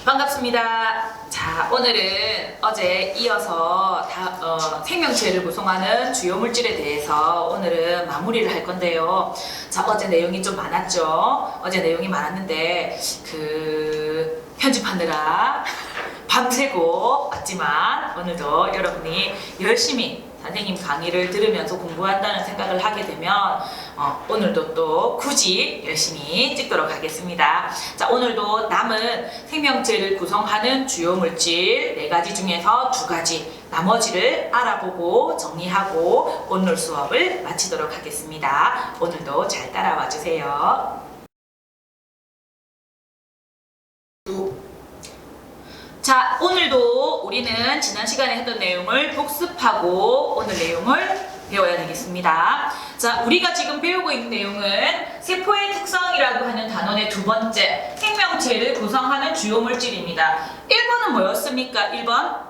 반갑습니다. 자, 오늘은 어제 이어서 생명체를 구성하는 주요 물질에 대해서 오늘은 마무리를 할 건데요. 자, 어제 내용이 좀 많았죠. 어제 내용이 많았는데 편집하느라 밤새고 왔지만 오늘도 여러분이 열심히 선생님 강의를 들으면서 공부한다는 생각을 하게 되면 오늘도 또 굳이 열심히 찍도록 하겠습니다. 자, 오늘도 남은 생명체를 구성하는 주요 물질 4가지 중에서 2가지, 나머지를 알아보고 정리하고 오늘 수업을 마치도록 하겠습니다. 오늘도 잘 따라와 주세요. 자, 오늘도 우리는 지난 시간에 했던 내용을 복습하고 오늘 내용을 배워야 되겠습니다. 자, 우리가 지금 배우고 있는 내용은 세포의 특성이라고 하는 단원의 2번째, 생명체를 구성하는 주요 물질입니다. 1번은 뭐였습니까? 1번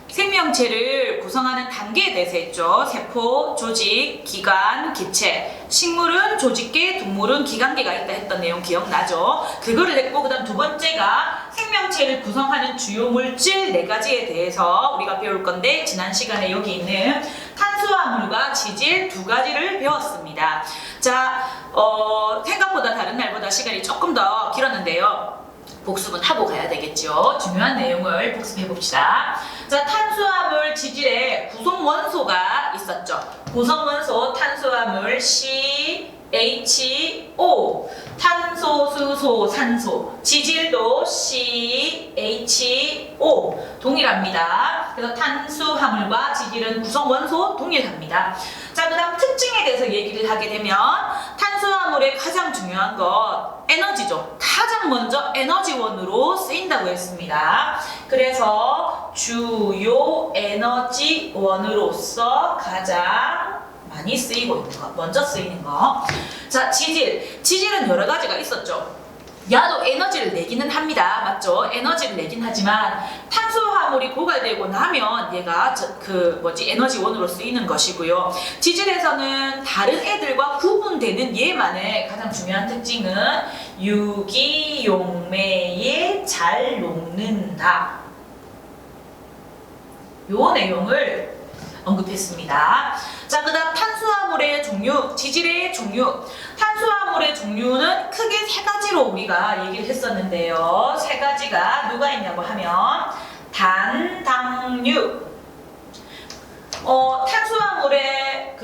생명체를 구성하는 단계에 대해서 했죠. 세포, 조직, 기관, 기체. 식물은 조직계, 동물은 기관계가 있다 했던 내용 기억나죠? 그거를 했고, 그 다음 2번째가 생명체를 구성하는 주요 물질 4가지에 대해서 우리가 배울 건데, 지난 시간에 여기 있는 탄수화물과 지질 2가지를 배웠습니다. 자, 생각보다 다른 날보다 시간이 조금 더 길었는데요. 복습은 하고 가야 되겠죠. 중요한 내용을 복습해 봅시다. 자, 탄수화물 지질에 구성 원소가 있었죠. 구성 원소 탄수화물 CHO, 탄소, 수소, 산소, 지질도 CHO 동일합니다. 그래서 탄수화물과 지질은 구성 원소 동일합니다. 자, 그 다음 특징에 대해서 얘기를 하게 되면 탄수화물의 가장 중요한 것 에너지죠. 가장 먼저 에너지원으로 쓰인다고 했습니다. 그래서 주요 에너지원으로서 가장 많이 쓰이고 있는 것, 먼저 쓰이는 것. 자, 지질은 여러 가지가 있었죠. 야도 에너지를 내기는 합니다. 맞죠? 에너지를 내긴 하지만 탄수화물이 고갈되고 나면 얘가 에너지원으로 쓰이는 것이고요. 지질에서는 다른 애들과 구분되는 얘만의 가장 중요한 특징은 유기용매에 잘 녹는다. 요 내용을 언급했습니다. 자, 그 다음 탄수화물의 종류, 지질의 종류. 탄수화물의 종류는 크게 3가지로 우리가 얘기를 했었는데요. 3가지가 누가 있냐고 하면 단, 당류. 탄수화물의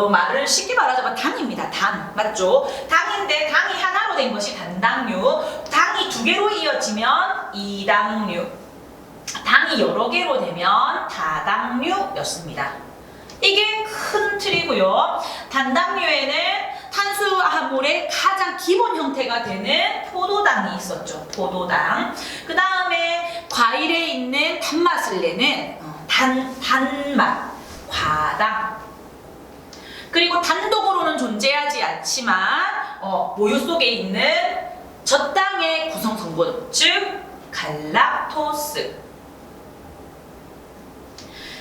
말을 쉽게 말하자면 당입니다. 당. 맞죠? 당인데 당이 하나로 된 것이 단당류. 당이 2개로 이어지면 이당류. 당이 여러 개로 되면 다당류였습니다. 이게 큰 틀이고요. 단당류에는 탄수화물의 가장 기본 형태가 되는 포도당이 있었죠. 포도당. 그 다음에 과일에 있는 단맛을 내는 단맛, 과당. 그리고 단독으로는 존재하지 않지만 모유 속에 있는 젖당의 구성성분, 즉 갈락토스.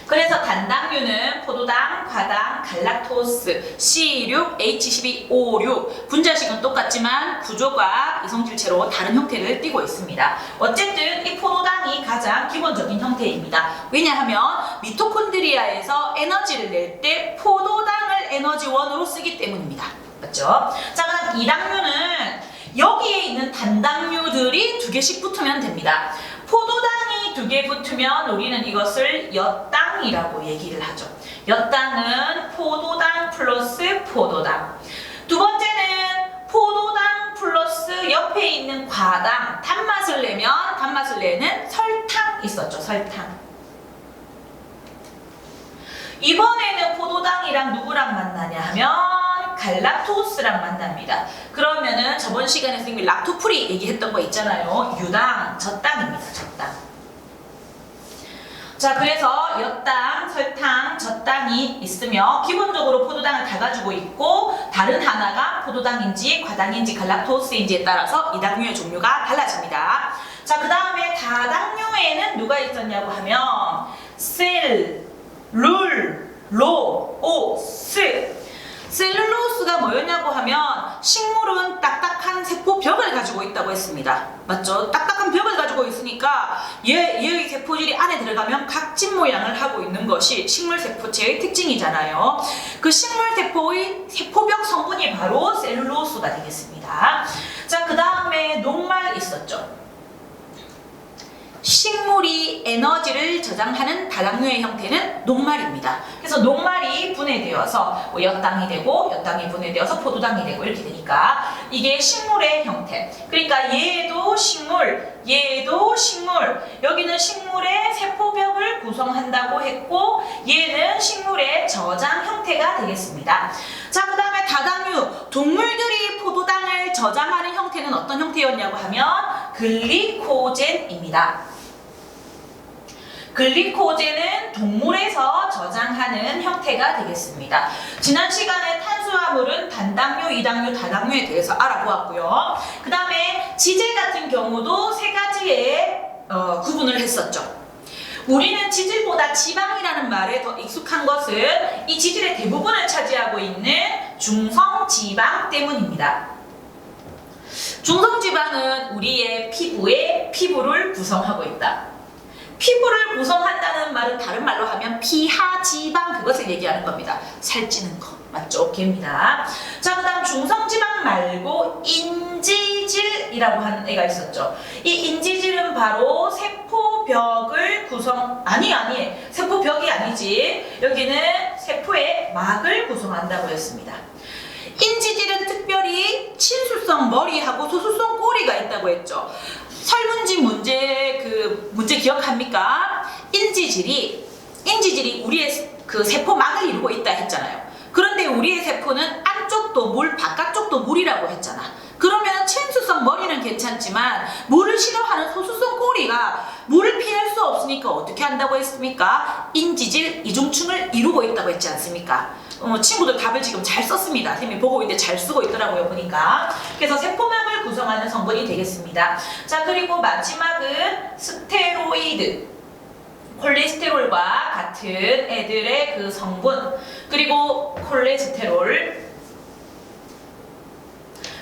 그래서 단당류는 포도당, 과당, 갈락토스, C6, H12, O6 분자식은 똑같지만 구조가 이성질체로 다른 형태를 띠고 있습니다. 어쨌든 이 포도당이 가장 기본적인 형태입니다. 왜냐하면 미토콘드리아에서 에너지를 낼 때 포도당을 에너지원으로 쓰기 때문입니다. 맞죠? 자, 그다음 이당류는 여기에 있는 단당류들이 2개씩 붙으면 됩니다. 포도당이 2개 붙으면 우리는 이것을 엿당이라고 얘기를 하죠. 엿당은 포도당 플러스 포도당. 2번째는 포도당 플러스 옆에 있는 과당, 단맛을 내는 설탕 있었죠. 설탕. 이번에는 포도당이랑 누구랑 만나냐 하면 갈락토스랑 만납니다. 그러면은 저번 시간에 선생님이 락토프리 얘기했던 거 있잖아요. 유당, 젖당입니다. 젖당. 자, 그래서 엿당, 설탕, 젖당이 있으며 기본적으로 포도당을 다 가지고 있고 다른 하나가 포도당인지 과당인지 갈락토스인지에 따라서 이당류의 종류가 달라집니다. 자, 그 다음에 다당류에는 누가 있었냐고 하면 셀, 룰, 로, 오, 스. 셀룰로스가 뭐였냐고 하면 식물은 딱딱한 세포벽을 가지고 있다고 했습니다. 맞죠? 딱딱한 벽을 가지고 있으니까 얘의 세포질이 안에 들어가면 각진 모양을 하고 있는 것이 식물 세포체의 특징이잖아요. 그 식물 세포의 세포벽 성분이 바로 셀룰로스가 되겠습니다. 자, 그 다음에 녹말 있었죠. 식물이 에너지를 저장하는 다당류의 형태는 녹말입니다. 그래서 녹말이 분해되어서 뭐 엿당이 되고 엿당이 분해되어서 포도당이 되고 이렇게 되니까 이게 식물의 형태. 그러니까 얘도 식물, 얘도 식물. 여기는 식물의 세포벽을 구성한다고 했고 얘는 식물의 저장 형태가 되겠습니다. 자, 그 다음에 다당류, 동물들이 포도당을 저장하는 형태는 어떤 형태였냐고 하면 글리코젠입니다. 글리코젠은 동물에서 저장하는 형태가 되겠습니다. 지난 시간에 탄수화물은 단당류, 이당류, 다당류에 대해서 알아보았고요. 그 다음에 지질 같은 경우도 세 가지의 구분을 했었죠. 우리는 지질보다 지방이라는 말에 더 익숙한 것은 이 지질의 대부분을 차지하고 있는 중성지방 때문입니다. 중성지방은 우리의 피부를 구성하고 있다. 피부를 구성한다는 말은 다른 말로 하면 피하지방, 그것을 얘기하는 겁니다. 살찌는 거 맞죠? 걔입니다. 자, 그 다음 중성지방 말고 인지질이라고 하는 애가 있었죠. 이 인지질은 바로 세포벽을 세포벽이 아니지. 여기는 세포의 막을 구성한다고 했습니다. 인지질은 특별히 친수성 머리하고 소수성 꼬리가 있다고 했죠. 설문지 문제 기억합니까? 인지질이 우리의 그 세포막을 이루고 있다 했잖아요. 그런데 우리의 세포는 안쪽도 물, 바깥쪽도 물이라고 했잖아. 그러면 친수성 머리는 괜찮지만 물을 싫어하는 소수성 꼬리가 물을 피할 수 없으니까 어떻게 한다고 했습니까? 인지질 이중충을 이루고 있다고 했지 않습니까? 친구들 답을 지금 잘 썼습니다. 선생님이 보고 있는데 잘 쓰고 있더라고요, 보니까. 그래서 세포막을 구성하는 성분이 되겠습니다. 자, 그리고 마지막은 스테로이드. 콜레스테롤과 같은 애들의 그 성분, 그리고 콜레스테롤,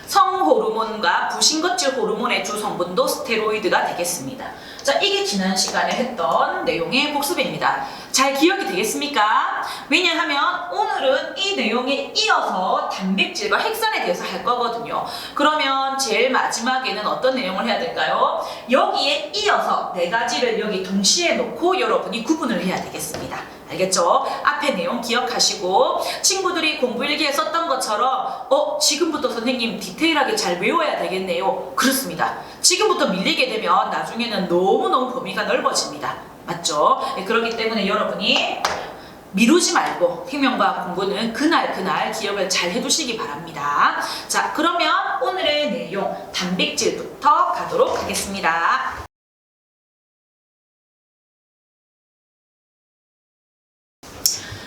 성호르몬과 부신거칠 호르몬의 주 성분도 스테로이드가 되겠습니다. 자, 이게 지난 시간에 했던 내용의 복습입니다. 잘 기억이 되겠습니까? 왜냐하면 오늘은 이 내용에 이어서 단백질과 핵산에 대해서 할 거거든요. 그러면 제일 마지막에는 어떤 내용을 해야 될까요? 여기에 이어서 네 가지를 여기 동시에 놓고 여러분이 구분을 해야 되겠습니다. 알겠죠? 앞에 내용 기억하시고 친구들이 공부 일기에 썼던 것처럼 지금부터 선생님 디테일하게 잘 외워야 되겠네요. 그렇습니다. 지금부터 밀리게 되면 나중에는 너무너무 범위가 넓어집니다. 맞죠? 네, 그렇기 때문에 여러분이 미루지 말고 생명과학 공부는 그날 기억을 잘 해두시기 바랍니다. 자, 그러면 오늘의 내용 단백질부터 가도록 하겠습니다.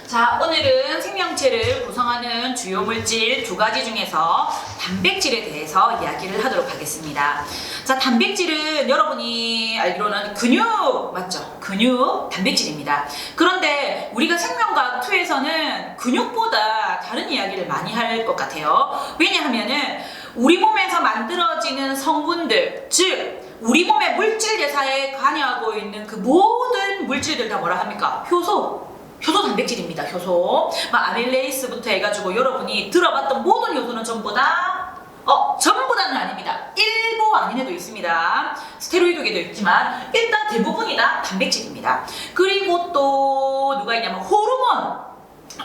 자, 오늘은 생명체를 구성하는 주요 물질 두 가지 중에서 단백질에 대해서 이야기를 하도록 하겠습니다. 자, 단백질은 여러분이 알기로는 근육, 맞죠? 근육, 단백질입니다. 그런데 우리가 생명과학 2에서는 근육보다 다른 이야기를 많이 할 것 같아요. 왜냐하면은 우리 몸에서 만들어지는 성분들, 즉 우리 몸의 물질 대사에 관여하고 있는 그 모든 물질들 다 뭐라 합니까? 효소 단백질입니다. 효소. 아밀레이스부터 해가지고 여러분이 들어봤던 모든 효소는 전부 다는 아닙니다. 일부 아닌 애도 있습니다. 스테로이드계도 있지만 일단 대부분이 다 단백질입니다. 그리고 또 누가 있냐면 호르몬.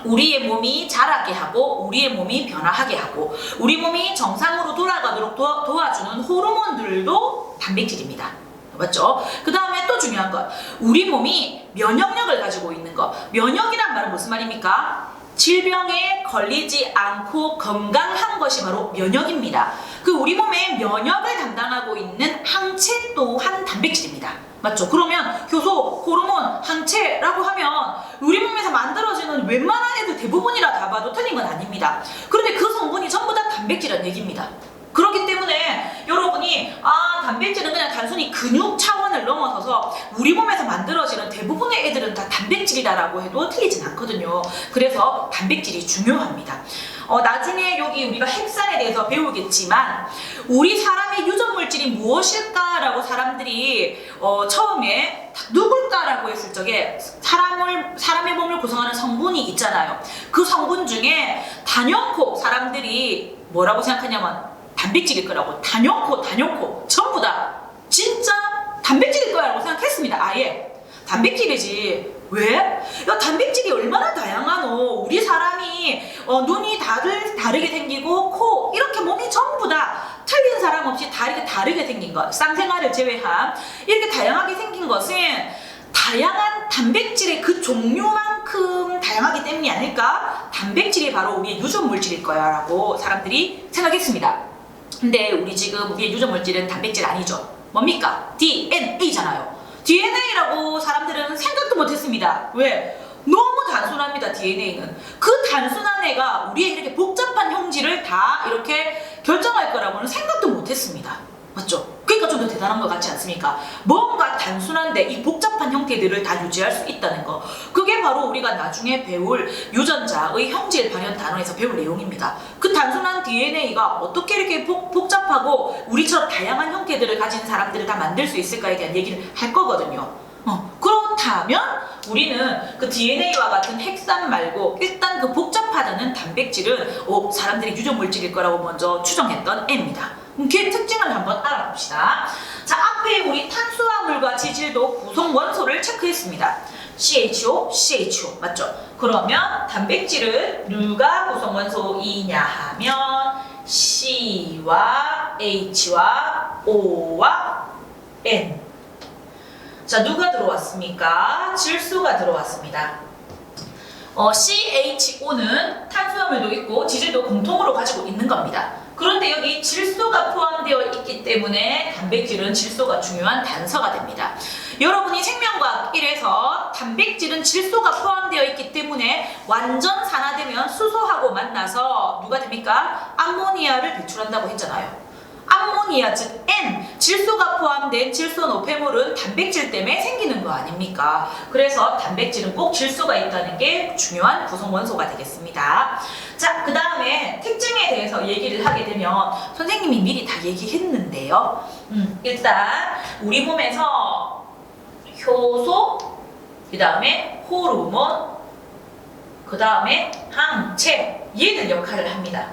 우리의 몸이 자라게 하고 우리의 몸이 변화하게 하고 우리 몸이 정상으로 돌아가도록 도와주는 호르몬들도 단백질입니다. 맞죠? 그 다음에 또 중요한 것, 우리 몸이 면역력을 가지고 있는 것. 면역이란 말은 무슨 말입니까? 질병에 걸리지 않고 건강한 것이 바로 면역입니다. 그 우리 몸의 면역을 담당하고 있는 항체 또한 단백질입니다. 맞죠? 그러면 효소, 호르몬, 항체라고 하면 우리 몸에서 만들어지는 웬만한 애들 대부분이라 다 봐도 틀린 건 아닙니다. 그런데 그 성분이 전부 다 단백질이라는 얘기입니다. 그렇기 때문에 여러분이 단백질은 그냥 단순히 근육 차원을 넘어서서 우리 몸에서 만들어지는 대부분의 애들은 다 단백질이다라고 해도 틀리진 않거든요. 그래서 단백질이 중요합니다. 나중에 여기 우리가 핵산에 대해서 배우겠지만 우리 사람의 유전물질이 무엇일까라고 사람들이 처음에 누굴까라고 했을 적에 사람의 몸을 구성하는 성분이 있잖아요. 그 성분 중에 단연코 사람들이 뭐라고 생각하냐면 단백질일 거라고. 단연코 전부 다 진짜 단백질일 거라고 생각했습니다. 아예 단백질이지. 왜? 야, 단백질이 얼마나 다양하노. 우리 사람이 눈이 다르게 생기고 코 이렇게 몸이 전부 다 틀린 사람 없이 다르게 생긴 것, 쌍생아를 제외한 이렇게 다양하게 생긴 것은 다양한 단백질의 그 종류만큼 다양하기 때문이 아닐까? 단백질이 바로 우리의 유전물질일 거야 라고 사람들이 생각했습니다. 근데 우리의 유전물질은 단백질 아니죠. 뭡니까? DNA잖아요. DNA라고 사람들은 생각도 못했습니다. 왜? 너무 단순합니다. DNA는. 그 단순한 애가 우리의 이렇게 복잡한 형질을 다 이렇게 결정할 거라고는 생각도 못했습니다. 맞죠? 그러니까 좀 더 대단한 것 같지 않습니까? 뭔가 단순한데 이 복잡한 형태들을 다 유지할 수 있다는 거. 그게 바로 우리가 나중에 배울 유전자의 형질 발현 단원에서 배울 내용입니다. 그 단순한 DNA가 어떻게 이렇게 복잡하고 우리처럼 다양한 형태들을 가진 사람들을 다 만들 수 있을까에 대한 얘기를 할 거거든요. 그렇다면 우리는 그 DNA와 같은 핵산 말고 일단 그 복잡하다는 단백질은 사람들이 유전물질일 거라고 먼저 추정했던 애입니다. 걔 특징을 한번 알아봅시다. 자, 앞에 우리 탄수화물과 지질도 구성 원소를 체크했습니다. CHO, CHO 맞죠? 그러면 단백질은 누가 구성 원소이냐 하면 C와 H와 O와 N. 자, 누가 들어왔습니까? 질소가 들어왔습니다. CHO는 탄수화물도 있고 지질도 공통으로 가지고 있는 겁니다. 그런데 여기 질소가 포함되어 있기 때문에 단백질은 질소가 중요한 단서가 됩니다. 여러분이 생명과학 1에서 단백질은 질소가 포함되어 있기 때문에 완전 산화되면 수소하고 만나서 누가 됩니까? 암모니아를 배출한다고 했잖아요. 암모니아 즉 N, 질소가 포함된 질소 노폐물은 단백질 때문에 생기는 거 아닙니까? 그래서 단백질은 꼭 질소가 있다는 게 중요한 구성 원소가 되겠습니다. 자, 그 다음에 특징에 대해서 얘기를 하게 되면 선생님이 미리 다 얘기했는데요. 일단 우리 몸에서 효소, 그 다음에 호르몬, 그 다음에 항체, 얘들 역할을 합니다.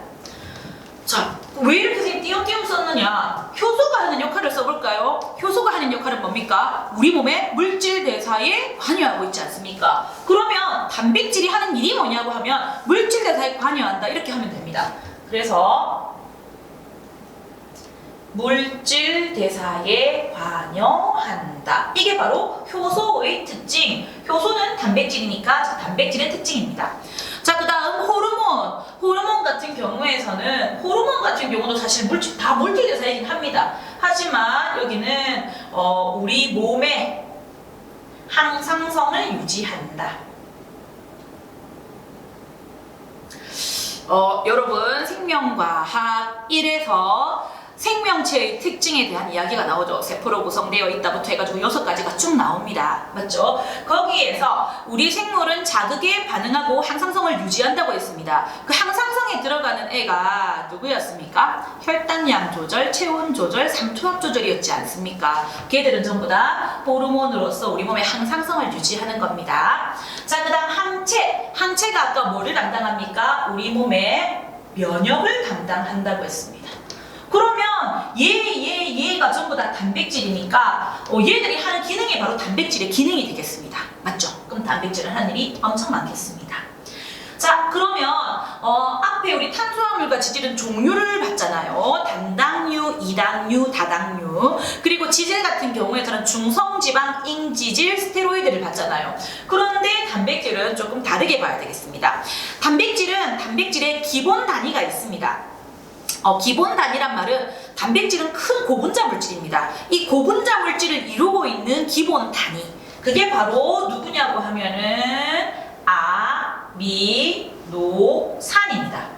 자, 왜 이렇게 선생님 띄엄띄엄 썼느냐? 효소가 하는 역할을 써볼까요? 효소가 하는 역할은 뭡니까? 우리 몸의 물질 대사에 관여하고 있지 않습니까? 그러면 단백질이 하는 일이 뭐냐고 하면 물질 대사에 관여한다 이렇게 하면 됩니다. 그래서 물질 대사에 관여한다. 이게 바로 효소의 특징. 효소는 단백질이니까 단백질의 특징입니다. 자, 그 다음 호르몬. 호르몬 같은 경우도 사실 다 물질 대사이긴 합니다. 하지만 여기는 우리 몸의 항상성을 유지한다. 여러분 생명과학 1에서 생명체의 특징에 대한 이야기가 나오죠. 세포로 구성되어 있다부터 해가지고 6가지가 쭉 나옵니다. 맞죠? 거기에서 우리 생물은 자극에 반응하고 항상성을 유지한다고 했습니다. 그 항상성에 들어가는 애가 누구였습니까? 혈당량 조절, 체온 조절, 삼투압 조절이었지 않습니까? 걔들은 전부 다 호르몬으로서 우리 몸의 항상성을 유지하는 겁니다. 자, 그 다음 항체. 항체가 아까 뭐를 담당합니까? 우리 몸의 면역을 담당한다고 했습니다. 그러면 얘가 전부 다 단백질이니까 얘들이 하는 기능이 바로 단백질의 기능이 되겠습니다. 맞죠? 그럼 단백질은 하는 일이 엄청 많겠습니다. 자, 그러면 앞에 우리 탄수화물과 지질은 종류를 봤잖아요. 단당류, 이당류, 다당류. 그리고 지질 같은 경우에는 중성지방, 인지질, 스테로이드를 봤잖아요. 그런데 단백질은 조금 다르게 봐야 되겠습니다. 단백질은 단백질의 기본 단위가 있습니다. 기본 단위란 말은 단백질은 큰 고분자 물질입니다. 이 고분자 물질을 이루고 있는 기본 단위. 그게 바로 누구냐고 하면은 아미노산입니다.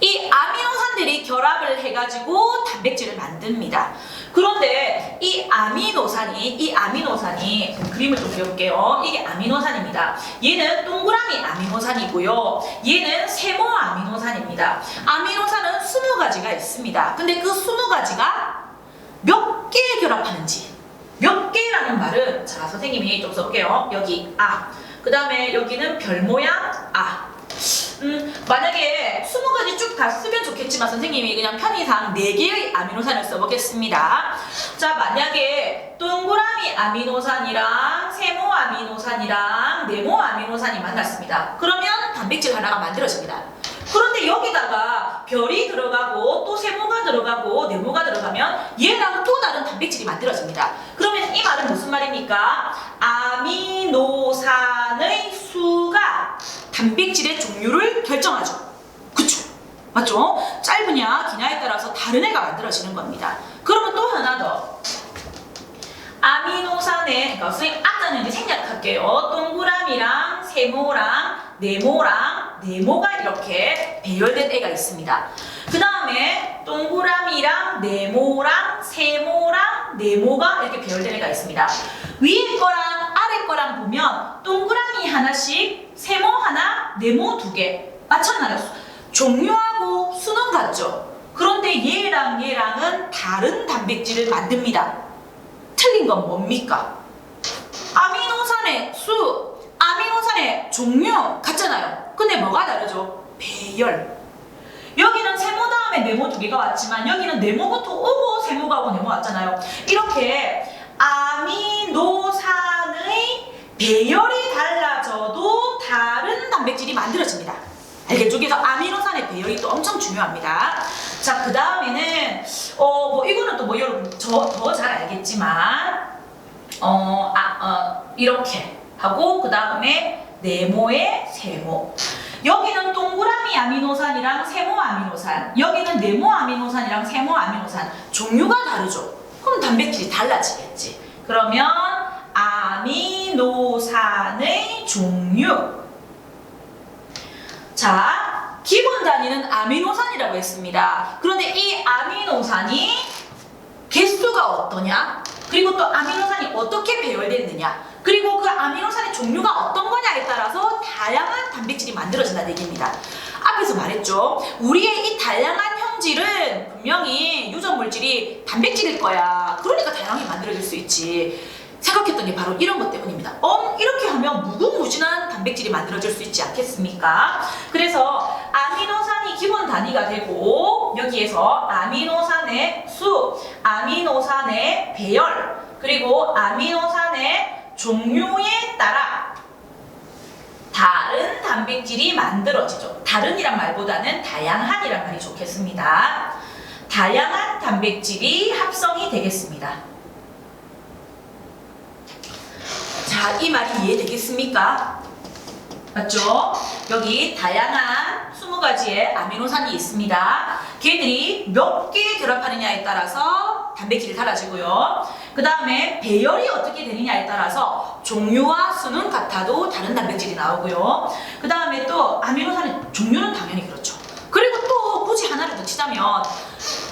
이 아미노산들이 결합을 해가지고 단백질을 만듭니다. 그런데 이 아미노산이 그림을 좀 그려볼게요. 이게 아미노산입니다. 얘는 동그라미 아미노산이고요. 얘는 세모 아미노산입니다. 아미노산은 20가지가 있습니다. 근데 그 20가지가 몇 개 결합하는지, 몇 개라는 말은, 자, 선생님이 좀 써볼게요. 여기 그 다음에 여기는 별 모양 만약에 20가지 쭉 다 쓰면 좋겠지만 선생님이 그냥 편의상 4개의 아미노산을 써보겠습니다. 자, 만약에 동그라미 아미노산이랑 세모 아미노산이랑 네모 아미노산이 만났습니다. 그러면 단백질 하나가 만들어집니다. 그런데 여기다가 별이 들어가고 또 세모가 들어가고 네모가 들어가면 얘랑 또 다른 단백질이 만들어집니다. 그러면 이 말은 무슨 말입니까? 아미노산의 수가 단백질의 종류를 결정하죠. 그쵸? 맞죠? 짧으냐 기냐에 따라서 다른 애가 만들어지는 겁니다. 그러면 또 하나 더. 아미노산의, 그러니까 선생님 아까는 이제 생략할게요. 동그라미랑 세모랑 네모가 이렇게 배열된 애가 있습니다. 그 다음에 동그라미랑 네모랑 세모랑 네모가 이렇게 배열된 애가 있습니다. 위에 거랑 아래 거랑 보면 동그라미 하나씩, 세모 하나, 네모 2개 맞췄나요? 종류하고 수는 같죠? 그런데 얘랑은 다른 단백질을 만듭니다. 틀린 건 뭡니까? 아미노산의 수, 아미노산의 종류 같잖아요. 근데 뭐가 다르죠? 배열. 여기는 세모 다음에 네모 2개가 왔지만 여기는 네모부터 오고 세모가 오고 네모 왔잖아요. 이렇게 아미노산의 배열이 달라져도 다른 단백질이 만들어집니다. 알겠죠? 그래서 아미노산의 배열이 또 엄청 중요합니다. 자, 그 다음에는 이거는 또 뭐 여러분 더 잘 알겠지만 이렇게 하고 그 다음에 네모의 세모. 여기는 동그라미 아미노산이랑 세모 아미노산, 여기는 네모 아미노산이랑 세모 아미노산 종류가 다르죠. 그럼 단백질이 달라지겠지. 그러면 아미노산의 종류. 자, 기본 단위는 아미노산이라고 했습니다. 그런데 이 아미노산이 개수가 어떠냐? 그리고 또 아미노산이 어떻게 배열됐느냐? 그리고 그 아미노산의 종류가 어떤 거냐에 따라서 다양한 단백질이 만들어진다는 얘기입니다. 앞에서 말했죠. 우리의 이 다양한 형질은 분명히 유전 물질이 단백질일 거야. 그러니까 다양하게 만들어질 수 있지. 생각했던 게 바로 이런 것 때문입니다. 이렇게 하면 무궁무진한 단백질이 만들어질 수 있지 않겠습니까? 그래서 아미노산이 기본 단위가 되고 여기에서 아미노산의 수, 아미노산의 배열, 그리고 아미노산의 종류에 따라 다른 단백질이 만들어지죠. 다른이란 말보다는 다양한이란 말이 좋겠습니다. 다양한 단백질이 합성이 되겠습니다. 자, 이 말이 이해되겠습니까? 맞죠? 여기 다양한 20가지의 아미노산이 있습니다. 걔들이 몇 개 결합하느냐에 따라서 단백질이 달라지고요. 그 다음에 배열이 어떻게 되느냐에 따라서 종류와 수는 같아도 다른 단백질이 나오고요. 그 다음에 또 아미노산의 종류는 당연히 그렇죠. 그리고 또 굳이 하나를 더 치자면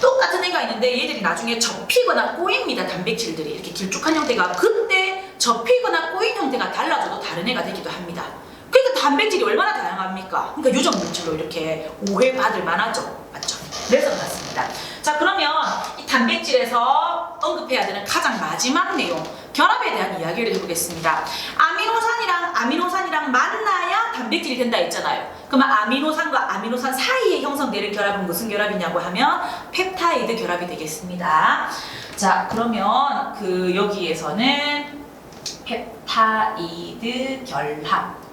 똑같은 애가 있는데 얘들이 나중에 접히거나 꼬입니다. 단백질들이 이렇게 길쭉한 형태가. 그때 접히거나 꼬인 형태가 달라져도 다른 애가 되기도 합니다. 그러니까 단백질이 얼마나 다양합니까? 그러니까 유전 물질로 이렇게 오해받을 만하죠. 맞죠? 그래서 그렇습니다. 자, 그러면 이 단백질에서 언급해야 되는 가장 마지막 내용, 결합에 대한 이야기를 해보겠습니다. 아미노산이랑 만나야 단백질이 된다 했잖아요. 그러면 아미노산과 아미노산 사이에 형성되는 결합은 무슨 결합이냐고 하면 펩타이드 결합이 되겠습니다. 자, 그러면 여기에서는 펩타이드 결합.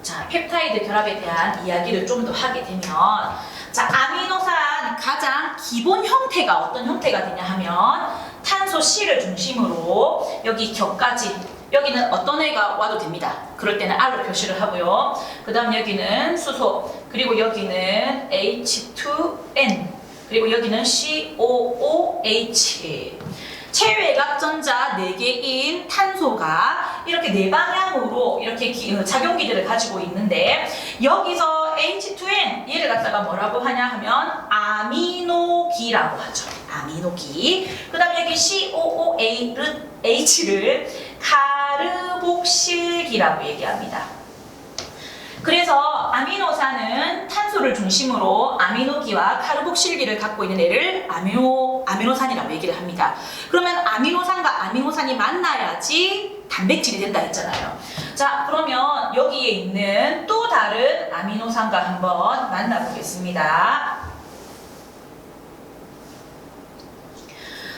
자, 펩타이드 결합에 대한 이야기를 좀 더 하게 되면, 자, 아미노산 가장 기본 형태가 어떤 형태가 되냐 하면 탄소 C를 중심으로 여기 격까지, 여기는 어떤 애가 와도 됩니다. 그럴 때는 R로 표시를 하고요. 그 다음 여기는 수소, 그리고 여기는 H2N, 그리고 여기는 COOH. 체외각 전자 4개인 탄소가 이렇게 네 방향으로 이렇게 작용기들을 가지고 있는데 여기서 H2N 얘를 갖다가 뭐라고 하냐 하면 아미노기라고 하죠. 아미노기. 그 다음에 여기 COOH를 카르복실기라고 얘기합니다. 그래서 아미노산은 탄소를 중심으로 아미노기와 카르복실기를 갖고 있는 애를 아미노산이라고 얘기를 합니다. 그러면 아미노산과 아미노산이 만나야지 단백질이 된다 했잖아요. 자, 그러면 여기에 있는 또 다른 아미노산과 한번 만나보겠습니다.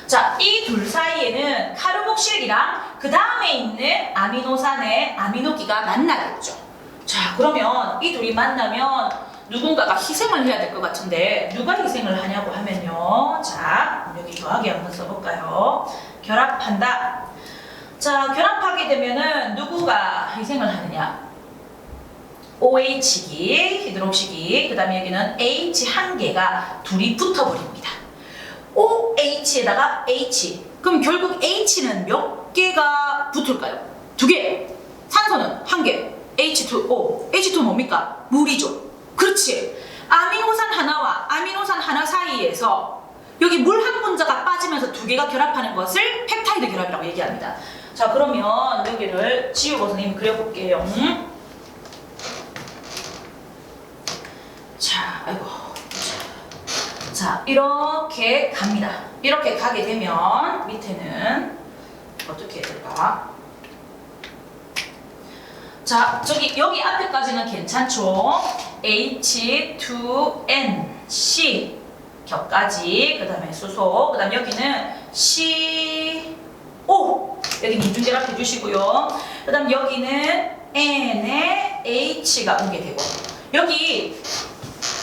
자, 이 둘 사이에는 카르복실기랑 그 다음에 있는 아미노산의 아미노기가 만나겠죠. 자, 그러면 이 둘이 만나면 누군가가 희생을 해야 될 것 같은데 누가 희생을 하냐고 하면요. 자, 여기 더하기 한번 써볼까요? 결합한다. 자, 결합하게 되면은 누구가 희생을 하느냐? OH기, 히드록시기, 그 다음에 여기는 H 한 개가 둘이 붙어버립니다. OH에다가 H. 그럼 결국 H는 몇 개가 붙을까요? 두 개. 산소는 한 개. H2O. H2 뭡니까? 물이죠. 그렇지. 아미노산 하나와 아미노산 하나 사이에서 여기 물 한 분자가 빠지면서 두 개가 결합하는 것을 펩타이드 결합이라고 얘기합니다. 자, 그러면 여기를 지우고 선생님이 그려볼게요. 자, 아이고. 자, 이렇게 갑니다. 이렇게 가게 되면 밑에는 어떻게 해야 될까? 자, 여기 앞에까지는 괜찮죠? H2N, C 격까지, 그 다음에 수소, 그 다음 여기는 CO, 여기는 이중결합 해주시고요. 그 다음 여기는 N에 H가 오게 되고, 여기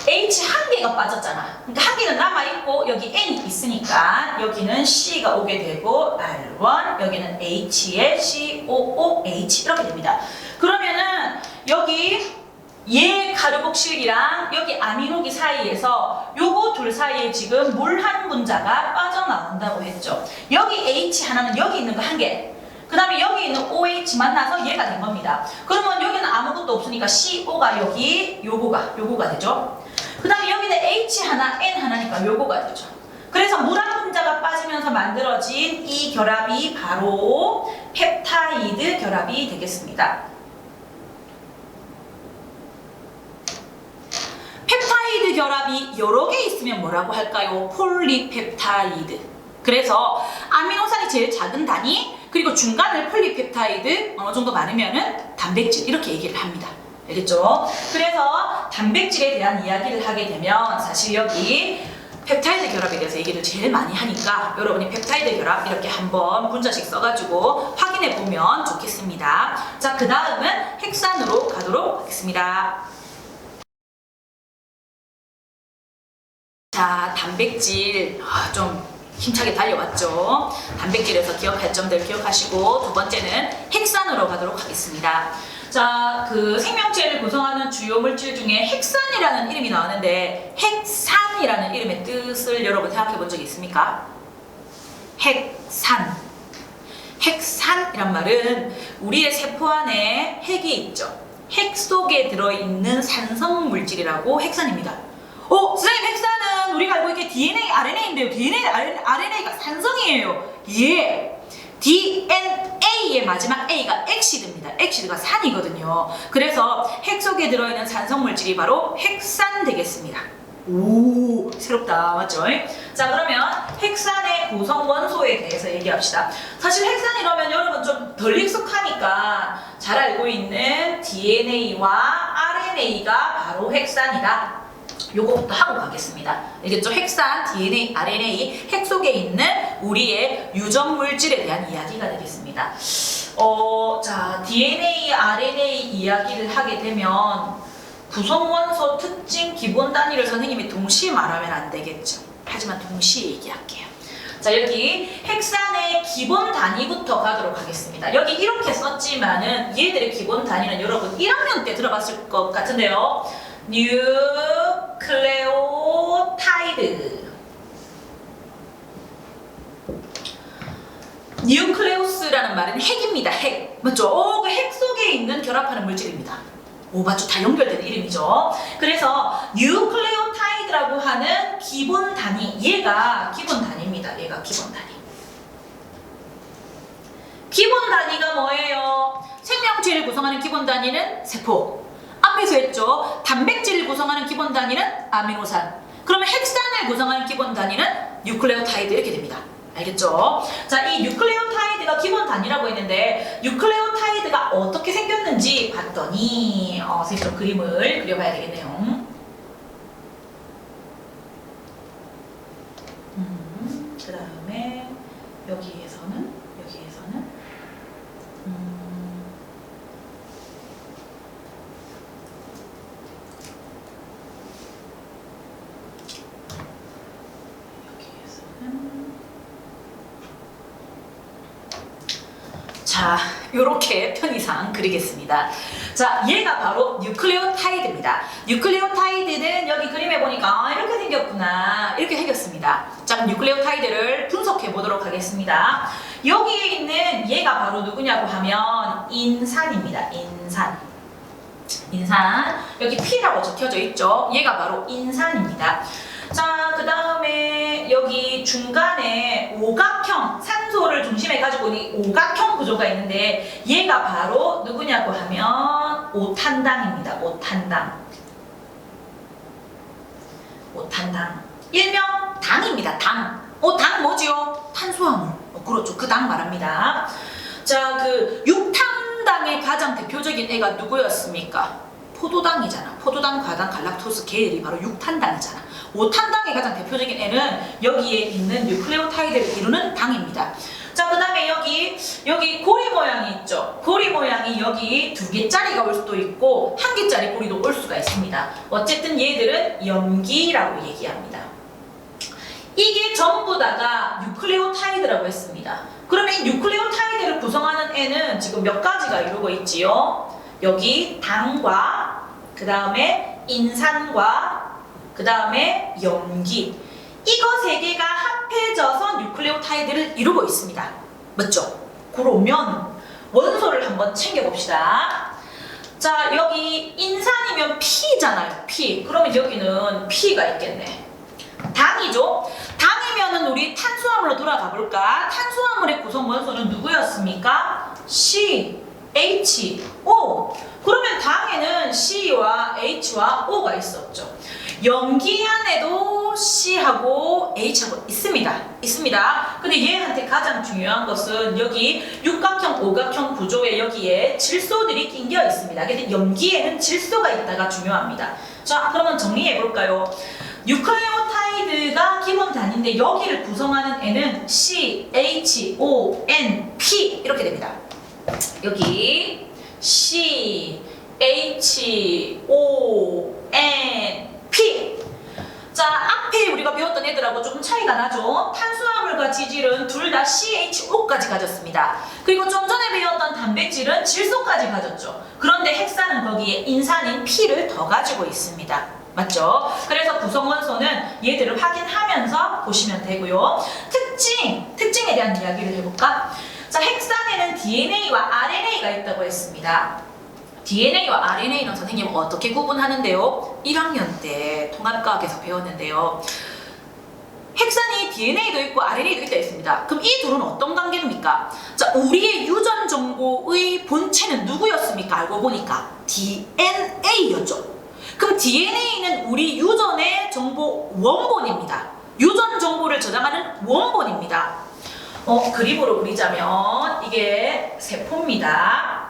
H 한 개가 빠졌잖아. 그러니까 한 개는 남아있고 여기 N이 있으니까 여기는 C가 오게 되고 R1, 여기는 H에 COOH 이렇게 됩니다. 그러면은 여기 얘 카르복실기랑 여기 아미노기 사이에서 요거 둘 사이에 지금 물 한 분자가 빠져나온다고 했죠. 여기 H 하나는 여기 있는 거 한 개. 그 다음에 여기 있는 OH 만나서 얘가 된 겁니다. 그러면 여기는 아무것도 없으니까 CO가 여기 요거가 되죠. 그 다음에 여기는 H 하나, N 하나니까 요거가 되죠. 그래서 물 한 분자가 빠지면서 만들어진 이 결합이 바로 펩타이드 결합이 되겠습니다. 펩타이드 결합이 여러 개 있으면 뭐라고 할까요? 폴리펩타이드. 그래서 아미노산이 제일 작은 단위, 그리고 중간을 폴리펩타이드, 어느 정도 많으면은 단백질 이렇게 얘기를 합니다. 알겠죠? 그래서 단백질에 대한 이야기를 하게 되면 사실 여기 펩타이드 결합에 대해서 얘기를 제일 많이 하니까 여러분이 펩타이드 결합 이렇게 한번 문자씩 써가지고 확인해 보면 좋겠습니다. 자, 그 다음은 핵산으로 가도록 하겠습니다. 자, 단백질 좀 힘차게 달려왔죠. 단백질에서 기억할 점들 기억하시고 두 번째는 핵산으로 가도록 하겠습니다. 자, 그 생명체를 구성하는 주요 물질 중에 핵산이라는 이름이 나오는데 핵산이라는 이름의 뜻을 여러분 생각해 본 적이 있습니까? 핵산. 핵산이란 말은 우리의 세포 안에 핵이 있죠. 핵 속에 들어있는 산성 물질이라고 핵산입니다. 선생님, 핵산은 우리가 알고 있게 DNA, RNA인데요. DNA, RNA가 산성이에요. 예. DNA의 마지막 A가 엑시드입니다. 엑시드가 산이거든요. 그래서 핵 속에 들어있는 산성 물질이 바로 핵산 되겠습니다. 오, 새롭다. 맞죠? 자, 그러면 핵산의 구성 원소에 대해서 얘기합시다. 사실 핵산 이러면 여러분 좀 덜 익숙하니까 잘 알고 있는 DNA와 RNA가 바로 핵산이다. 요거부터 하고 가겠습니다. 알겠죠? 핵산, DNA, RNA, 핵 속에 있는 우리의 유전 물질에 대한 이야기가 되겠습니다. 자, DNA, RNA 이야기를 하게 되면 구성원소 특징 기본 단위를 선생님이 동시에 말하면 안 되겠죠. 하지만 동시에 얘기할게요. 자, 여기 핵산의 기본 단위부터 가도록 하겠습니다. 여기 이렇게 썼지만은 얘들의 기본 단위는 여러분 1학년 때 들어봤을 것 같은데요. 뉴클레오타이드. 뉴클레우스라는 말은 핵입니다. 핵. 맞죠? 그 핵 속에 있는 결합하는 물질입니다. 오, 맞죠? 다 연결되는 이름이죠. 그래서 뉴클레오타이드라고 하는 기본 단위, 얘가 기본 단위입니다. 얘가 기본 단위. 기본 단위가 뭐예요? 생명체를 구성하는 기본 단위는 세포. 앞에서 했죠. 단백질을 구성하는 기본 단위는 아미노산. 그러면 핵산을 구성하는 기본 단위는 뉴클레오타이드 이렇게 됩니다. 알겠죠? 자, 이 뉴클레오타이드가 기본 단위라고 했는데 뉴클레오타이드가 어떻게 생겼는지 봤더니 선생님 좀 그림을 그려봐야 되겠네요. 그 다음에 여기에서는 자, 요렇게 편의상 그리겠습니다. 자, 얘가 바로 뉴클레오타이드입니다. 뉴클레오타이드는 여기 그림에 보니까 이렇게 생겼구나. 이렇게 생겼습니다. 자, 그럼 뉴클레오타이드를 분석해 보도록 하겠습니다. 여기에 있는 얘가 바로 누구냐고 하면 인산입니다. 인산. 여기 P라고 적혀져 있죠. 얘가 바로 인산입니다. 자, 그 다음에 여기 중간에 오각형, 산소를 중심에 가지고 있는 오각형 구조가 있는데 얘가 바로 누구냐고 하면 오탄당입니다. 오탄당. 일명 당입니다. 당. 당 뭐지요? 탄수화물. 그렇죠. 그 당 말합니다. 자, 그 육탄당의 가장 대표적인 애가 누구였습니까? 포도당이잖아. 포도당, 과당, 갈락토스 계열이 바로 육탄당이잖아. 오탄당의 가장 대표적인 애는 여기에 있는 뉴클레오타이드를 이루는 당입니다. 자, 그 다음에 여기 고리 모양이 있죠. 고리 모양이 여기 2개짜리가 올 수도 있고 1개짜리 고리도 올 수가 있습니다. 어쨌든 얘들은 염기라고 얘기합니다. 이게 전부 다가 뉴클레오타이드라고 했습니다. 그러면 이 뉴클레오타이드를 구성하는 애는 지금 몇 가지가 이루고 있지요? 여기 당과 그 다음에 인산과 그 다음에 염기, 이거 3개가 합해져서 뉴클레오타이드를 이루고 있습니다. 맞죠? 그러면 원소를 한번 챙겨봅시다. 자, 여기 인산이면 P잖아요. P. 그러면 여기는 P가 있겠네. 당이죠? 당이면은 우리 탄수화물로 돌아가 볼까? 탄수화물의 구성 원소는 누구였습니까? C, H, O. 그러면 당에는 C와 H와 O가 있었죠. 염기 안에도 C하고 H하고 있습니다. 근데 얘한테 가장 중요한 것은 여기 육각형, 오각형 구조에 여기에 질소들이 낑겨 있습니다. 그래서 염기에는 질소가 있다가 중요합니다. 자, 그러면 정리해 볼까요? 뉴클레오타이드가 기본 단위인데 여기를 구성하는 애는 C, H, O, N, P 이렇게 됩니다. 여기 C, H, O, N, P. 자, 앞에 우리가 배웠던 애들하고 조금 차이가 나죠. 탄수화물과 지질은 둘 다 CHO까지 가졌습니다. 그리고 좀 전에 배웠던 단백질은 질소까지 가졌죠. 그런데 핵산은 거기에 인산인 P를 더 가지고 있습니다. 맞죠? 그래서 구성원소는 얘들을 확인하면서 보시면 되고요. 특징에 대한 이야기를 해볼까? 자, 핵산에는 DNA와 RNA가 있다고 했습니다. DNA와 RNA는 선생님 어떻게 구분하는데요? 1학년 때 통합과학에서 배웠는데요. 핵산이 DNA도 있고 RNA도 있다 했습니다. 그럼 이 둘은 어떤 관계입니까? 자, 우리의 유전 정보의 본체는 누구였습니까? 알고 보니까 DNA였죠. 그럼 DNA는 우리 유전의 정보 원본입니다. 유전 정보를 저장하는 원본입니다. 그림으로 그리자면 이게 세포입니다.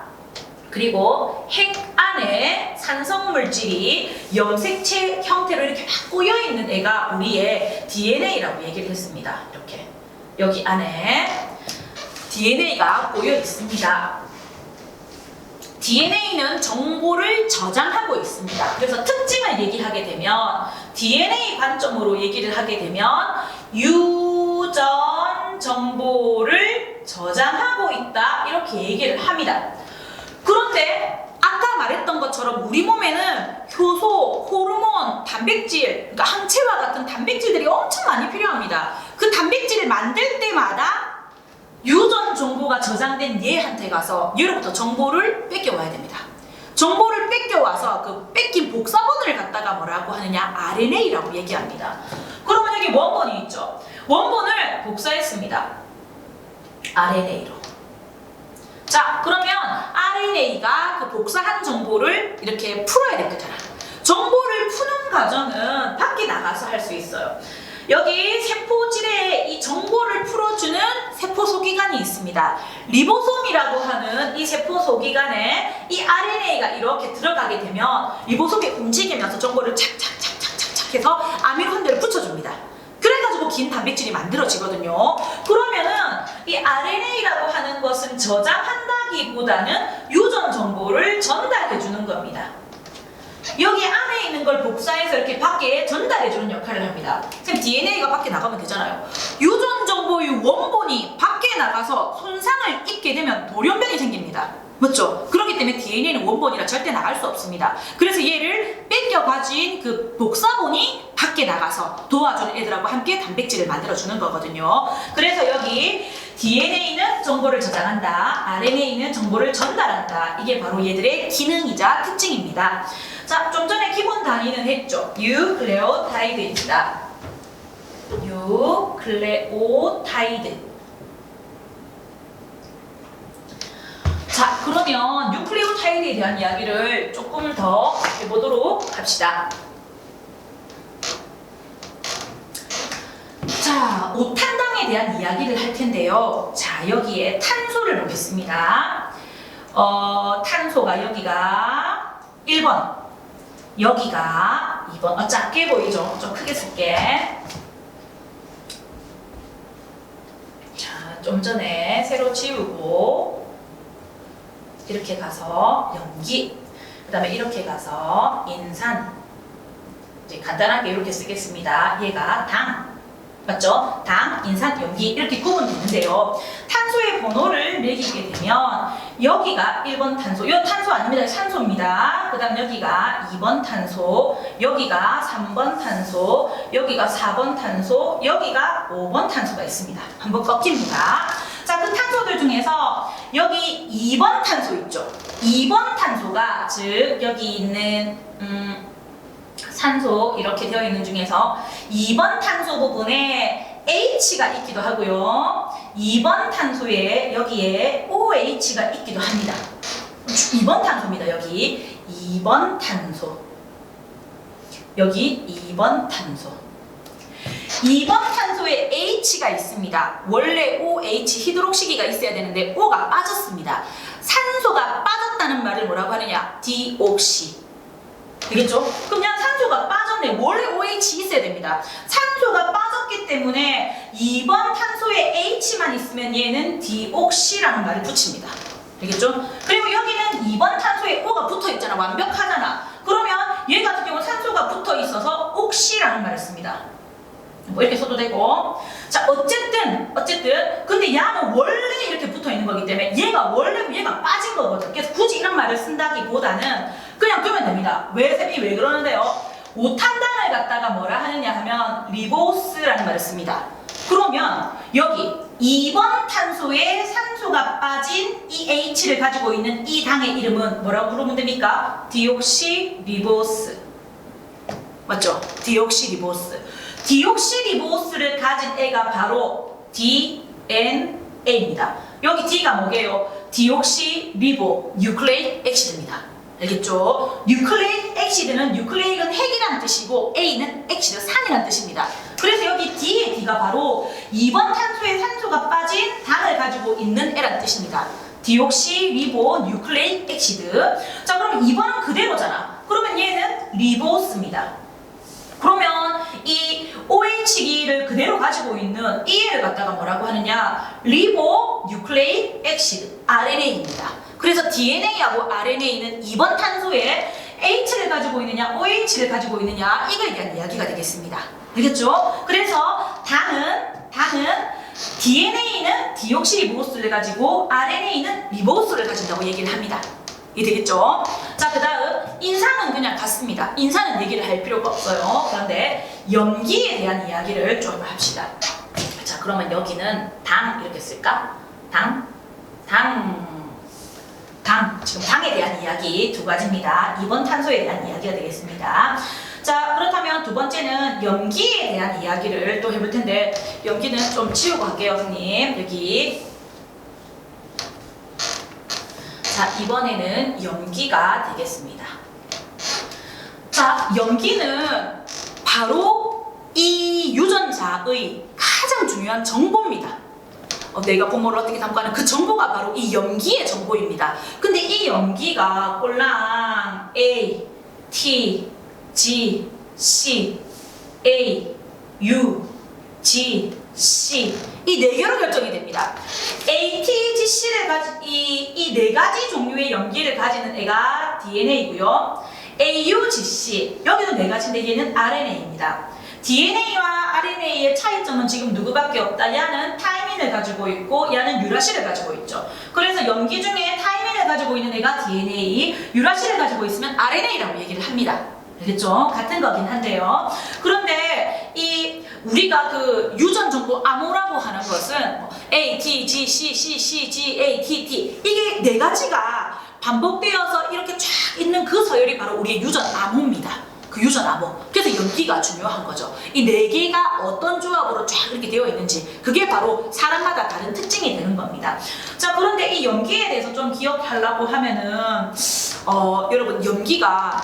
그리고 핵 안에 산성물질이 염색체 형태로 이렇게 막 꼬여있는 애가 우리의 DNA라고 얘기를 했습니다. 이렇게 여기 안에 DNA가 꼬여 있습니다. DNA는 정보를 저장하고 있습니다. 그래서 특징을 얘기하게 되면 DNA 관점으로 얘기를 하게 되면 유전 정보를 저장하고 있다 이렇게 얘기를 합니다. 그런데 아까 말했던 것처럼 우리 몸에는 효소, 호르몬, 단백질, 그러니까 항체와 같은 단백질들이 엄청 많이 필요합니다. 그 단백질을 만들 때마다 유전 정보가 저장된 얘한테 가서 얘로부터 정보를 뺏겨와야 됩니다. 정보를 뺏겨와서 그 뺏긴 복사본을 갖다가 뭐라고 하느냐? RNA라고 얘기합니다. 그러면 여기 원본이 있죠. 원본을 복사했습니다. RNA로. 자, 그러면 RNA가 그 복사한 정보를 이렇게 풀어야 되잖아. 정보를 푸는 과정은 밖에 나가서 할 수 있어요. 여기 세포질에 이 정보를 풀어주는 세포 소기관이 있습니다. 리보솜이라고 하는 이 세포 소기관에 이 RNA가 이렇게 들어가게 되면 리보솜이 움직이면서 정보를 착착착착착착 해서 아미노산들을 붙여줍니다. 그래가지고 긴 단백질이 만들어지거든요. 그러면은 이 RNA라고 하는 것은 저장한다기보다는 유전 정보를 전달해주는 겁니다. 여기 안에 있는 걸 복사해서 이렇게 밖에 전달해주는 역할을 합니다. 지금 DNA가 밖에 나가면 되잖아요. 유전 정보의 원본이 밖에 나가서 손상을 입게 되면 돌연변이 생깁니다. 맞죠? 그렇기 때문에 DNA는 원본이라 절대 나갈 수 없습니다. 그래서 얘를 뺏겨 가진 그 복사본이 밖에 나가서 도와주는 애들하고 함께 단백질을 만들어주는 거거든요. 그래서 여기 DNA는 정보를 저장한다, RNA는 정보를 전달한다. 이게 바로 얘들의 기능이자 특징입니다. 자, 좀 전에 기본 단위는 했죠. 뉴클레오타이드입니다. 뉴클레오타이드. 자, 그러면 뉴클레오타이드에 대한 이야기를 조금 더 해보도록 합시다. 자, 5탄당에 대한 이야기를 할 텐데요. 자, 여기에 탄소를 보겠습니다. 탄소가 여기가 1번, 여기가 2번. 작게 보이죠? 좀 크게 쓸게. 자, 좀 전에 새로 지우고 이렇게 가서 염기, 그 다음에 이렇게 가서 인산. 이제 간단하게 이렇게 쓰겠습니다. 얘가 당. 맞죠? 당, 인산, 염기 이렇게 구분되는데요. 탄소의 번호를 매기게 되면 여기가 1번 탄소, 이 탄소 아닙니다. 산소입니다. 그 다음 여기가 2번 탄소, 여기가 3번 탄소, 여기가 4번 탄소, 여기가 5번 탄소가 있습니다. 한번 꺾입니다. 자, 그 탄소들 중에서 여기 2번 탄소 있죠? 2번 탄소가 즉 여기 있는 산소 이렇게 되어 있는 중에서 2번 탄소 부분에 H가 있기도 하고요. 2번 탄소에 여기에 OH가 있기도 합니다. 2번 탄소입니다. 여기 2번 탄소. 여기 2번 탄소. 2번 탄소에 H가 있습니다. 원래 OH 히드록시기가 있어야 되는데 O가 빠졌습니다. 산소가 빠졌다는 말을 뭐라고 하느냐? 디옥시. 되겠죠? 그럼 그냥 산소가 빠졌네. 원래 OH 있어야 됩니다. 산소가 빠졌기 때문에 2번 탄소에 H만 있으면 얘는 디옥시라는 말을 붙입니다. 되겠죠? 그리고 여기는 2번 탄소에 O가 붙어 있잖아. 완벽하잖아. 그러면 얘 같은 경우는 산소가 붙어 있어서 옥시라는 말을 씁니다. 뭐 이렇게 써도 되고. 자, 어쨌든 근데 얘는 원래 이렇게 붙어 있는 거기 때문에 얘가 원래고 얘가 빠진 거거든. 그래서 굳이 이런 말을 쓴다기보다는 그냥 두면 됩니다. 왜 쌤이 왜 그러는데요? 5탄당을 갖다가 뭐라 하느냐 하면 리보스라는 말을 씁니다. 그러면 여기 2번 탄소에 산소가 빠진 이 H를 가지고 있는 이 당의 이름은 뭐라고 부르면 됩니까? 디옥시리보스. 맞죠? 디옥시리보스. 디옥시리보스를 가진 애가 바로 DNA입니다. 여기 D가 뭐게요? 디옥시리보 뉴클레이크 엑시드입니다. 알겠죠? 뉴클레이크 엑시드는 뉴클레이크는 핵이라는 뜻이고 A는 엑시드 산이라는 뜻입니다. 그래서 여기 D의 D가 바로 2번 탄소에 산소가 빠진 당을 가지고 있는 애라는 뜻입니다. 디옥시리보 뉴클레이크 엑시드. 자, 그럼 2번은 그대로잖아. 그러면 얘는 리보스입니다. 그러면 이 OH기를 그대로 가지고 있는 이 애를 갖다가 뭐라고 하느냐? 리보 뉴클레이크 엑시드 RNA입니다. 그래서 DNA하고 RNA는 2번 탄소에 H를 가지고 있느냐, OH를 가지고 있느냐 이거에 대한 이야기가 되겠습니다. 알겠죠? 그래서 당은 DNA는 디옥시리보스를 가지고 RNA는 리보스를 가진다고 얘기를 합니다. 이해되겠죠? 자, 그 다음 인산은 그냥 같습니다. 인산은 얘기를 할 필요가 없어요. 그런데 염기에 대한 이야기를 좀 합시다. 자, 그러면 여기는 당 이렇게 쓸까? 지금 당에 대한 이야기 두 가지입니다. 2번 탄소에 대한 이야기가 되겠습니다. 자, 그렇다면 두 번째는 염기에 대한 이야기를 또 해볼 텐데, 염기는 좀 지우고 갈게요, 선생님. 여기. 자, 이번에는 염기가 되겠습니다. 자, 염기는 바로 이 유전자의 가장 중요한 정보입니다. 내가 부모를 어떻게 담고하는 그 정보가 바로 이 염기의 정보입니다. 근데 이 염기가 꼴랑 A, T, G, C, A, U, G, C 이 네 개로 결정이 됩니다. A, T, G, C를 가진 이 네 가지 종류의 염기를 가지는 애가 DNA고요. A, U, G, C 여기도 네 가지인데 얘는 RNA입니다. DNA와 RNA의 차이점은 지금 누구밖에 없다. 얘는 타이민을 가지고 있고 얘는 유라실을 가지고 있죠. 그래서 염기 중에 타이민을 가지고 있는 애가 DNA, 유라실을 가지고 있으면 RNA라고 얘기를 합니다. 알겠죠? 같은 거긴 한데요. 그런데 이 우리가 그 유전 정보 암호라고 하는 것은 A, T, G, C, C, C, G, A, T, T 이게 네 가지가 반복되어서 이렇게 쫙 있는 그 서열이 바로 우리의 유전 암호입니다. 그 유전 암호. 그래서 염기가 중요한 거죠. 이 네 개가 어떤 조합으로 쫙 이렇게 되어 있는지 그게 바로 사람마다 다른 특징이 되는 겁니다. 자, 그런데 이 염기에 대해서 좀 기억하려고 하면은 여러분 염기가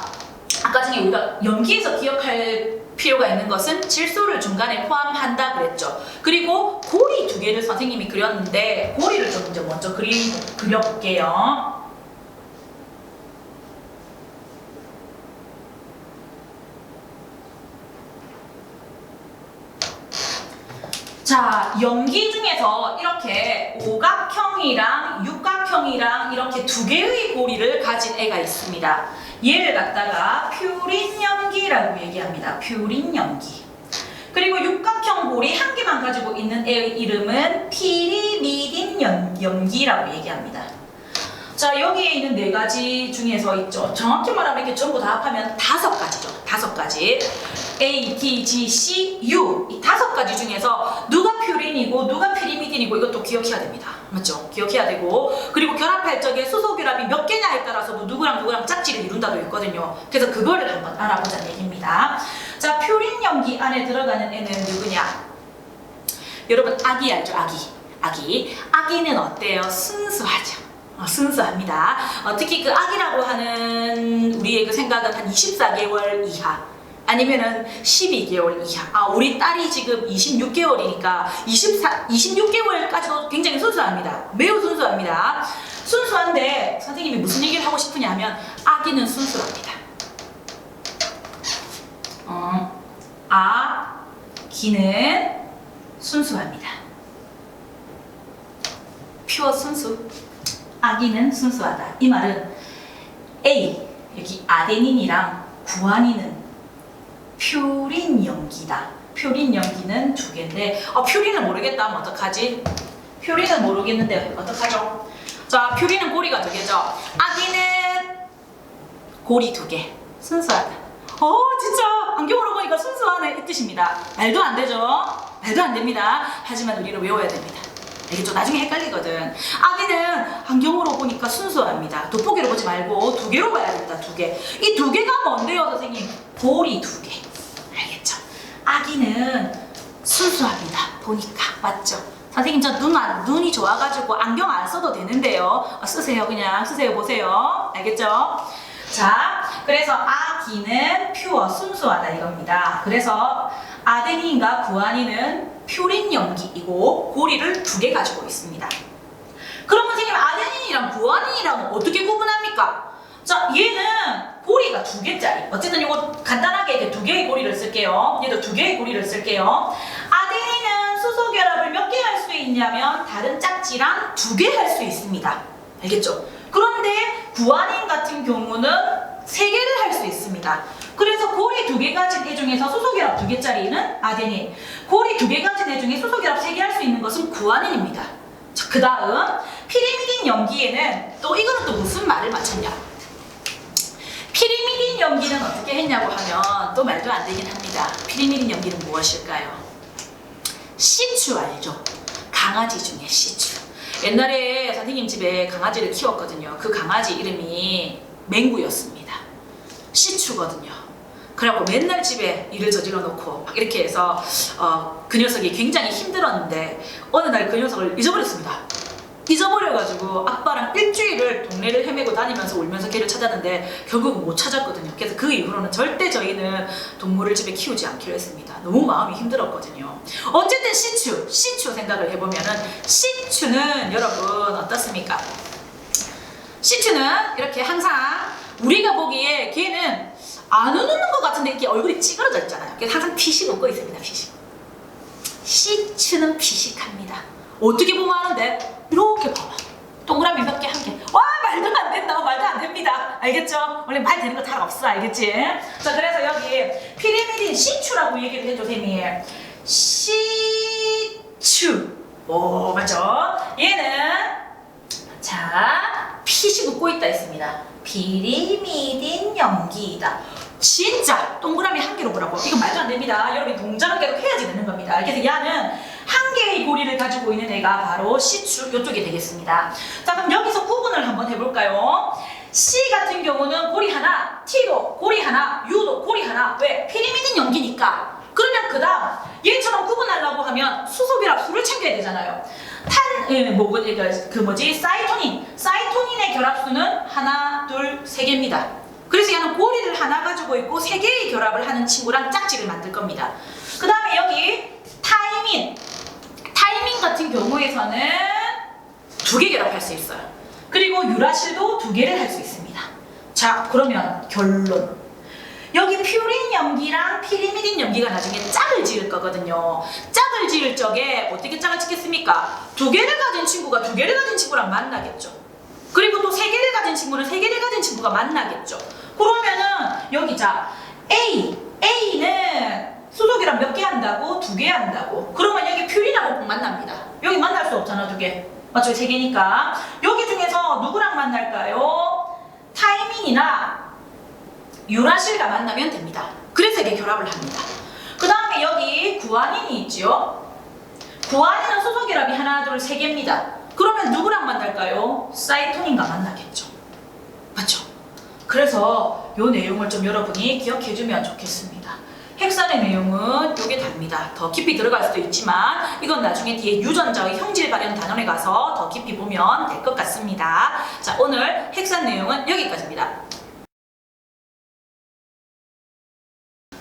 아까 전에 우리가 염기에서 기억할 필요가 있는 것은 질소를 중간에 포함한다 그랬죠. 그리고 고리 두 개를 선생님이 그렸는데 고리를 좀 이제 먼저 그려볼게요. 자, 염기 중에서 이렇게 오각형이랑 육각형이랑 이렇게 두 개의 고리를 가진 애가 있습니다. 얘를 갖다가 퓨린 염기라고 얘기합니다. 퓨린 염기. 그리고 육각형 고리 한 개만 가지고 있는 애의 이름은 피리미딘 염기라고 얘기합니다. 자, 여기에 있는 네 가지 중에서 있죠. 정확히 말하면 이렇게 전부 다 합하면 5가지죠. 5가지. A, T, G, C, U 이 5가지 중에서 누가 퓨린이고 누가 피리미딘이고 이것도 기억해야 됩니다. 맞죠? 기억해야 되고 그리고 결합할 적에 수소결합이 몇 개냐에 따라서도 누구랑 누구랑 짝지를 이룬다도 있거든요. 그래서 그거를 한번 알아보자는 얘기입니다. 자, 퓨린 염기 안에 들어가는 애는 누구냐? 여러분 아기 알죠? 아기는 어때요? 순수하죠. 순수합니다. 특히 그 아기라고 하는 우리의 그 생각은 한 24개월 이하 아니면은 12개월 이하. 우리 딸이 지금 26개월이니까 26개월까지도 굉장히 순수합니다. 매우 순수합니다. 순수한데 선생님이 무슨 얘기를 하고 싶으냐 하면 아기는 순수합니다. 아기는 순수합니다. 퓨어 순수. 아기는 순수하다. 이 말은 A, 여기 아데닌이랑 구아닌은 퓨린 염기다. 퓨린 염기는 두 개인데 퓨린을 모르겠다 하면 어떡하지? 퓨린은 모르겠는데 어떡하죠? 자, 퓨린은 고리가 두 개죠. 아기는 고리 두 개. 순수하다. 진짜 안경으로 보니까 순수하네 이 뜻입니다. 말도 안 되죠? 말도 안 됩니다. 하지만 우리는 외워야 됩니다. 알겠죠? 나중에 헷갈리거든. 아기는 안경으로 보니까 순수합니다. 돋보기로 보지 말고 두 개로 봐야 된다. 두 개. 이 두 개가 뭔데요, 선생님? 고리 두 개. 알겠죠? 아기는 순수합니다. 보니까. 맞죠? 선생님 저 눈이 좋아가지고 안경 안 써도 되는데요. 쓰세요. 그냥 쓰세요. 보세요. 알겠죠? 자, 그래서 아기는 퓨어 순수하다 이겁니다. 그래서 아데닌과 구아닌은 퓨린 염기이고 고리를 두 개 가지고 있습니다. 그럼 선생님 아데닌이랑 구아닌이랑 어떻게 구분합니까? 자, 얘는 고리가 두 개짜리. 어쨌든 이거 간단하게 이렇게 두 개의 고리를 쓸게요. 얘도 두 개의 고리를 쓸게요. 아데닌은 수소 결합을 몇 개 할 수 있냐면 다른 짝지랑 두 개 할 수 있습니다. 알겠죠? 그런데 구아닌 같은 경우는 세 개를 할 수 있습니다. 그래서 고리 두 개 가진 애 중에서 수소결합 두 개짜리는 아데닌, 고리 두 개 가진 애 중에 수소결합 세 개 할 수 있는 것은 구아닌입니다. 자, 그 다음 피리미딘 염기에는 또 이거는 또 무슨 말을 맞췄냐? 피리미딘 염기는 어떻게 했냐고 하면 또 말도 안 되긴 합니다. 피리미딘 염기는 무엇일까요? 시추 알죠? 강아지 중에 시추. 옛날에 선생님 집에 강아지를 키웠거든요. 그 강아지 이름이 맹구였습니다. 시추거든요. 그래갖고 맨날 집에 일을 저질러 놓고 막 이렇게 해서 그 녀석이 굉장히 힘들었는데 어느 날 그 녀석을 잊어버렸습니다. 잊어버려가지고 아빠랑 일주일을 동네를 헤매고 다니면서 울면서 걔를 찾았는데 결국은 못 찾았거든요. 그래서 그 이후로는 절대 저희는 동물을 집에 키우지 않기로 했습니다. 너무 마음이 힘들었거든요. 어쨌든 시추 생각을 해보면은 시추는 여러분 어떻습니까? 시추는 이렇게 항상 우리가 보기에 걔는 안 우는 것 같은데 이렇게 얼굴이 찌그러져 있잖아요. 그래서 항상 피식 웃고 있습니다. 피식. 시추는 피식합니다. 어떻게 보면 하는데 이렇게 봐봐. 동그라미 몇 개 한 개. 와 말도 안 된다. 말도 안 됩니다. 알겠죠? 원래 말 되는 거 다 없어. 알겠지? 자 그래서 여기 피리미딘 시추라고 얘기를 해줘 쌤이. 시추. 오 맞죠? 얘는 자 피식 웃고 있다 했습니다. 피리미딘 연기이다. 진짜 동그라미 한 개로 보라고. 이거 말도 안 됩니다. 여러분이 동작을 계속 해야지 되는 겁니다. 그래서 얘는 한 개의 고리를 가지고 있는 애가 바로 시추 이쪽이 되겠습니다. 자 그럼 여기서 구분을 한번 해볼까요? C 같은 경우는 고리 하나, T도 고리 하나, U도 고리 하나. 왜? 피리미딘 연기니까. 그러면 그 다음 얘처럼 구분하려고 하면 수소비랍 수를 챙겨야 되잖아요. 사이토닌의 결합수는 하나, 둘, 세 개입니다. 그래서 얘는 고리를 하나 가지고 있고 세 개의 결합을 하는 친구랑 짝짓을 만들 겁니다. 그 다음에 여기 타이민 같은 경우에서는 두 개 결합할 수 있어요. 그리고 유라실도 두 개를 할 수 있습니다. 자 그러면 결론. 여기 퓨린 염기랑 피리미딘 염기가 나중에 짝을 지을 거거든요. 짝을 지을 적에 어떻게 짝을 짓겠습니까? 두 개를 가진 친구가 두 개를 가진 친구랑 만나겠죠. 그리고 또 세 개를 가진 친구는 세 개를 가진 친구가 만나겠죠. 그러면은 여기 자 A는 수소기랑 몇 개 한다고? 두 개 한다고. 그러면 여기 퓨린하고 꼭 만납니다. 여기 만날 수 없잖아 두 개. 맞죠? 세 개니까. 여기 중에서 누구랑 만날까요? 타이민이나 유라실과 만나면 됩니다. 그래서 이게 결합을 합니다. 그 다음에 여기 구아닌이 있죠. 구아닌은 수소결합이 하나, 둘, 세 개입니다. 그러면 누구랑 만날까요? 사이토닌과 만나겠죠. 맞죠? 그래서 이 내용을 좀 여러분이 기억해주면 좋겠습니다. 핵산의 내용은 요게 답니다. 더 깊이 들어갈 수도 있지만 이건 나중에 뒤에 유전자의 형질 발현 단원에 가서 더 깊이 보면 될 것 같습니다. 자 오늘 핵산 내용은 여기까지입니다.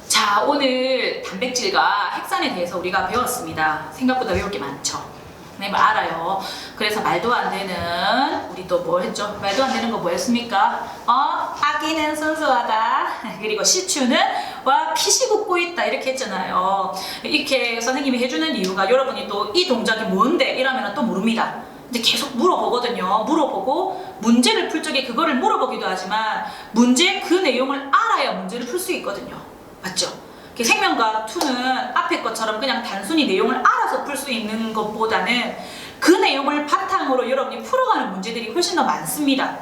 자 오늘 단백질과 핵산에 대해서 우리가 배웠습니다. 생각보다 배울 게 많죠. 네, 뭐 알아요. 그래서 말도 안 되는 우리 또 뭐 했죠? 말도 안 되는 거 뭐였습니까? 아기는 순수하다. 그리고 시추는 와 피식 웃고 있다 이렇게 했잖아요. 이렇게 선생님이 해주는 이유가 여러분이 또 이 동작이 뭔데 이러면 또 모릅니다. 근데 계속 물어보거든요. 물어보고 문제를 풀 적에 그거를 물어보기도 하지만 문제 그 내용을 알아야 문제를 풀 수 있거든요. 맞죠? 생명과학 2는 앞에 것처럼 그냥 단순히 내용을 알아서 풀 수 있는 것보다는 그 내용을 바탕으로 여러분이 풀어가는 문제들이 훨씬 더 많습니다.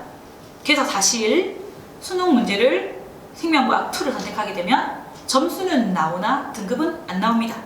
그래서 사실 수능 문제를 생명과학 2를 선택하게 되면 점수는 나오나 등급은 안 나옵니다.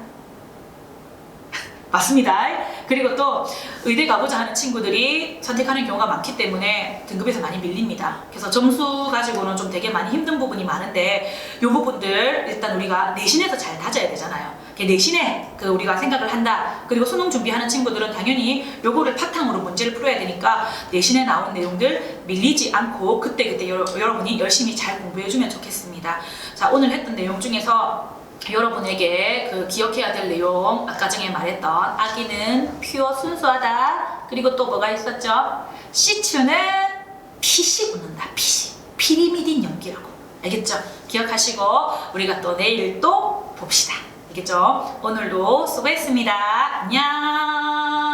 맞습니다. 그리고 또 의대 가보자 하는 친구들이 선택하는 경우가 많기 때문에 등급에서 많이 밀립니다. 그래서 점수 가지고는 좀 되게 많이 힘든 부분이 많은데 이 부분들 일단 우리가 내신에서 잘 다져야 되잖아요. 내신에 우리가 생각을 한다. 그리고 수능 준비하는 친구들은 당연히 요거를 바탕으로 문제를 풀어야 되니까 내신에 나온 내용들 밀리지 않고 그때그때 여러분이 열심히 잘 공부해주면 좋겠습니다. 자 오늘 했던 내용 중에서 여러분에게 기억해야 될 내용 아까 전에 말했던 아기는 퓨어 순수하다. 그리고 또 뭐가 있었죠? 시추는 피식 웃는다. 피리미딘 연기라고. 알겠죠? 기억하시고 우리가 또 내일 또 봅시다. 알겠죠? 오늘도 수고했습니다. 안녕.